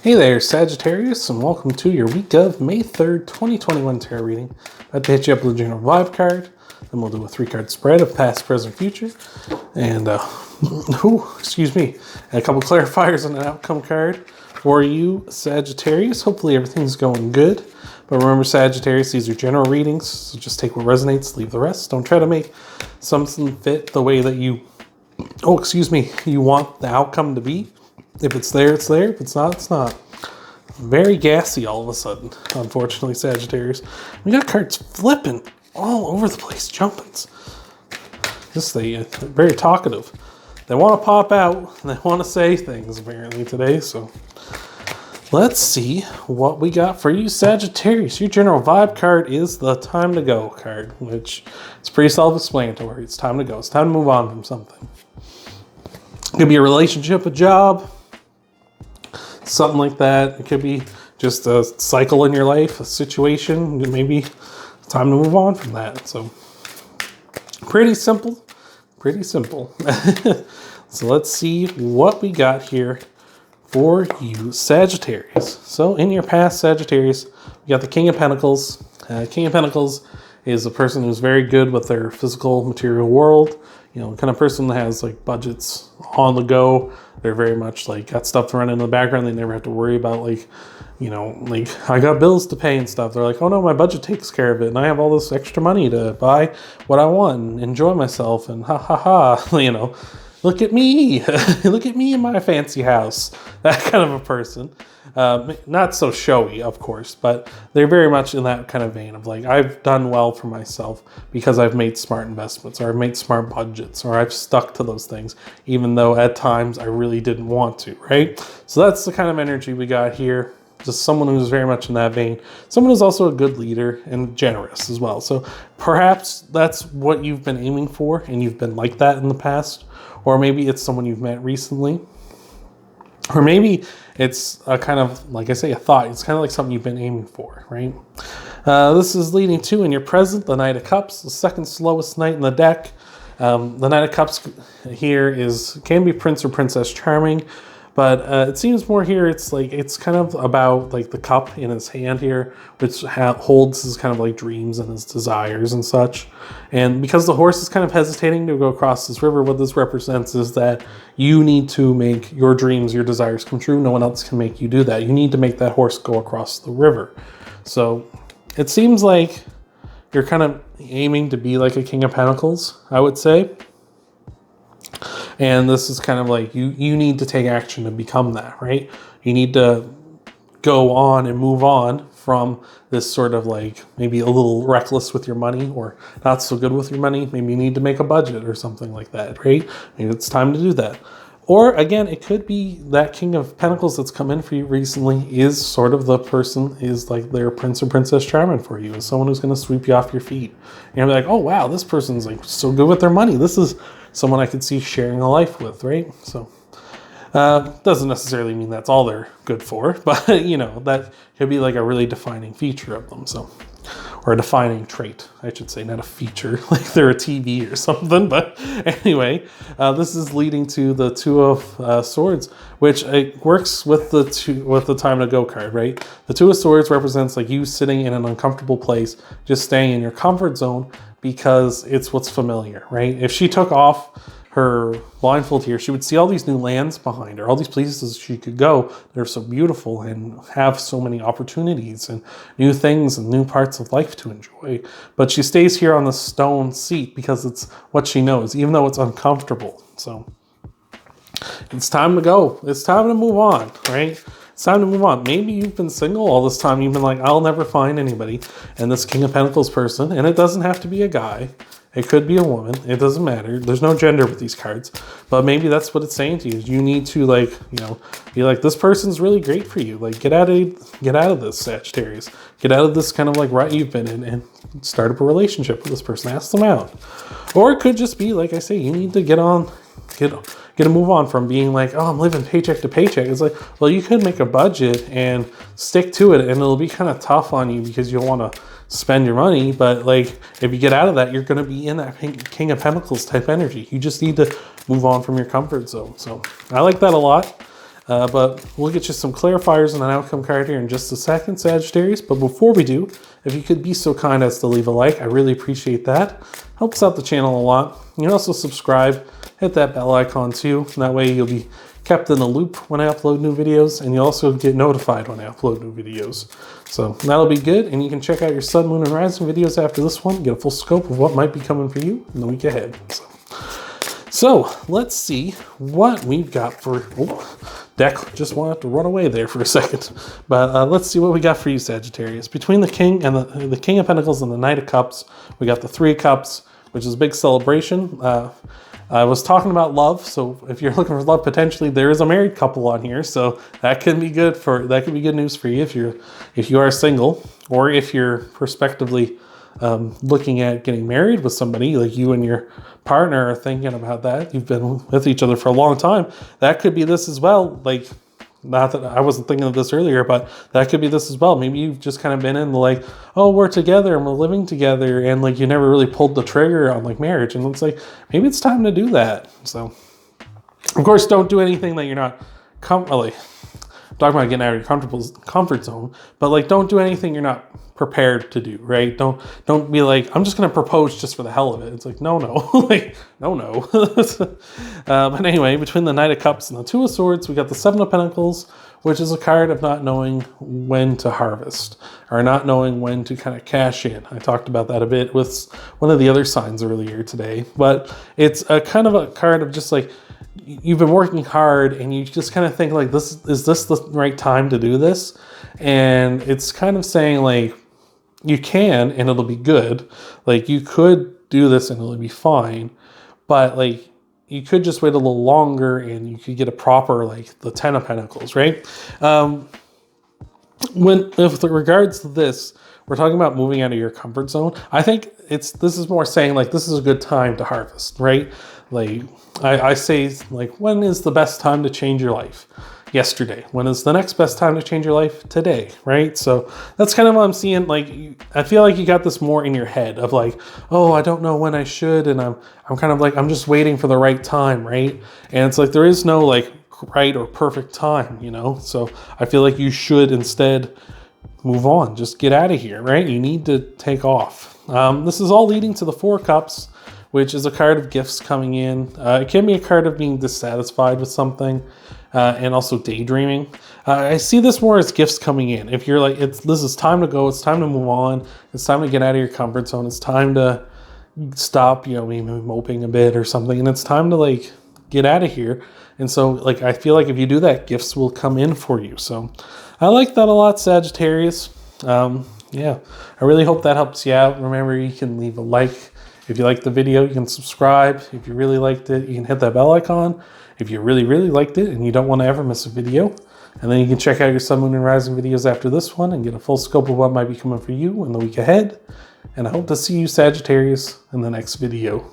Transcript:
Hey there, Sagittarius, and welcome to your week of May 3rd, 2021 tarot reading. I'd hit you up with a general vibe card, then we'll do a 3-card spread of past, present, future, and, and a couple clarifiers and an outcome card for you, Sagittarius. Hopefully everything's going good. But remember, Sagittarius, these are general readings, so just take what resonates, leave the rest. Don't try to make something fit the way that you want the outcome to be. If it's there, it's there. If it's not, it's not. Very gassy all of a sudden, unfortunately, Sagittarius. We got cards flipping all over the place, jumping. They're very talkative. They want to pop out, and they want to say things, apparently, today. So let's see what we got for you, Sagittarius. Your general vibe card is the time to go card, which is pretty self-explanatory. It's time to go. It's time to move on from something. It could be a relationship, a job, something like that. It could be just a cycle in your life, a situation. Maybe it's time to move on from that. So pretty simple. So let's see what we got here for you, Sagittarius. So in your past, Sagittarius, we got the King of Pentacles. King of Pentacles is a person who's very good with their physical material world. You know, the kind of person that has like budgets on the go. They're very much like got stuff to run in the background. They never have to worry about like I got bills to pay and stuff. They're like, oh no, my budget takes care of it, and I have all this extra money to buy what I want and enjoy myself. And ha ha ha, look at me, look at me in my fancy house. That kind of a person. Not so showy, of course, but they're very much in that kind of vein of like, I've done well for myself because I've made smart investments, or I've made smart budgets, or I've stuck to those things, even though at times I really didn't want to, right? So that's the kind of energy we got here. Just someone who's very much in that vein. Someone who's also a good leader and generous as well. So perhaps that's what you've been aiming for and you've been like that in the past. Or maybe it's someone you've met recently. Or maybe it's a kind of, like I say, a thought. It's kind of like something you've been aiming for, right? This is leading to, in your present, the Knight of Cups, the second slowest knight in the deck. The Knight of Cups here can be Prince or Princess Charming. But it seems more here, it's kind of about like the cup in his hand here, which holds his kind of like dreams and his desires and such. And because the horse is kind of hesitating to go across this river, what this represents is that you need to make your dreams, your desires come true. No one else can make you do that. You need to make that horse go across the river. So it seems like you're kind of aiming to be like a King of Pentacles, I would say. And this is kind of like you need to take action to become that, right? You need to go on and move on from this sort of like maybe a little reckless with your money or not so good with your money. Maybe you need to make a budget or something like that, right? Maybe it's time to do that. Or again, it could be that King of Pentacles that's come in for you recently is sort of the person is like their Prince or Princess Charming for you. Is someone who's going to sweep you off your feet. And you're like, oh wow, this person's like so good with their money. This is someone I could see sharing a life with, right? So doesn't necessarily mean that's all they're good for, but that could be like a really defining feature of them. So, or a defining trait, I should say, not a feature, like they're a TV or something. But anyway, this is leading to the Two of Swords, which works with the time to go card, right? The Two of Swords represents like you sitting in an uncomfortable place, just staying in your comfort zone because it's what's familiar, right? If she took off her blindfold here, she would see all these new lands behind her, all these places she could go that are so beautiful and have so many opportunities and new things and new parts of life to enjoy. But she stays here on the stone seat because it's what she knows, even though it's uncomfortable. So it's time to go. It's time to move on, right? It's time to move on. Maybe you've been single all this time. You've been like, I'll never find anybody. And this King of Pentacles person, and it doesn't have to be a guy. It could be a woman. It doesn't matter. There's no gender with these cards. But maybe that's what it's saying to you. You need to be like, this person's really great for you. Like, get out of this, Sagittarius. Get out of this kind of like rut you've been in and start up a relationship with this person. Ask them out. Or it could just be, like I say, you need to get a move on from being like, oh, I'm living paycheck to paycheck. It's like, well, you could make a budget and stick to it, and it'll be kind of tough on you because you'll want to spend your money. But like, if you get out of that, you're going to be in that King of Pentacles type energy. You just need to move on from your comfort zone. So I like that a lot. But we'll get you some clarifiers and an outcome card here in just a second, Sagittarius. But before we do, if you could be so kind as to leave a like, I really appreciate that. Helps out the channel a lot. You can also subscribe, hit that bell icon too. And that way you'll be kept in the loop when I upload new videos, and you'll also get notified when I upload new videos. So that'll be good, and you can check out your sun, moon, and rising videos after this one, get a full scope of what might be coming for you in the week ahead. So let's see what we've got for, deck just wanted to run away there for a second. But let's see what we got for you, Sagittarius. Between the King and the King of Pentacles and the Knight of Cups, we got the Three of Cups, which is a big celebration. I was talking about love, so if you're looking for love, potentially there is a married couple on here, so that can be good news for you if you are single, or if you're prospectively looking at getting married with somebody, like you and your partner are thinking about that. You've been with each other for a long time. That could be this as well. Like, not that I wasn't thinking of this earlier, but that could be this as well. Maybe you've just kind of been in the like, oh, we're together and we're living together, and like you never really pulled the trigger on like marriage, and it's like maybe it's time to do that. So, of course, don't do anything that you're not talking about getting out of your comfort zone, but like don't do anything you're not prepared to do, right? Don't be like, I'm just gonna propose just for the hell of it. It's like, no, like, no. But anyway, between the Knight of Cups and the Two of Swords, we got the Seven of Pentacles, which is a card of not knowing when to harvest, or not knowing when to kind of cash in. I talked about that a bit with one of the other signs earlier today, but it's a kind of a card of just like, you've been working hard and you just kind of think like, is this the right time to do this? And it's kind of saying like, you can, and it'll be good. Like you could do this and it'll be fine, but like you could just wait a little longer and you could get a proper, like the Ten of Pentacles, right? With regards to this, we're talking about moving out of your comfort zone. I think this is more saying like, this is a good time to harvest, right? Like I say, like, when is the best time to change your life? Yesterday. When is the next best time to change your life? Today, right? So that's kind of what I'm seeing. Like, I feel like you got this more in your head of like, oh, I don't know when I should, and I'm kind of like, I'm just waiting for the right time, right? And it's like, there is no like right or perfect time, you know? So I feel like you should instead move on, just get out of here, right? You need to take off. This is all leading to the Four of Cups, which is a card of gifts coming in. It can be a card of being dissatisfied with something, and also daydreaming. I see this more as gifts coming in. If you're like, this is time to go, it's time to move on, it's time to get out of your comfort zone, it's time to stop, maybe moping a bit or something, and it's time to like get out of here. And so like, I feel like if you do that, gifts will come in for you. So I like that a lot, Sagittarius. Yeah, I really hope that helps you out. Remember, you can leave a like. If you liked the video, you can subscribe. If you really liked it, you can hit that bell icon. If you really, really liked it and you don't want to ever miss a video. And then you can check out your Sun, Moon, and Rising videos after this one and get a full scope of what might be coming for you in the week ahead. And I hope to see you, Sagittarius, in the next video.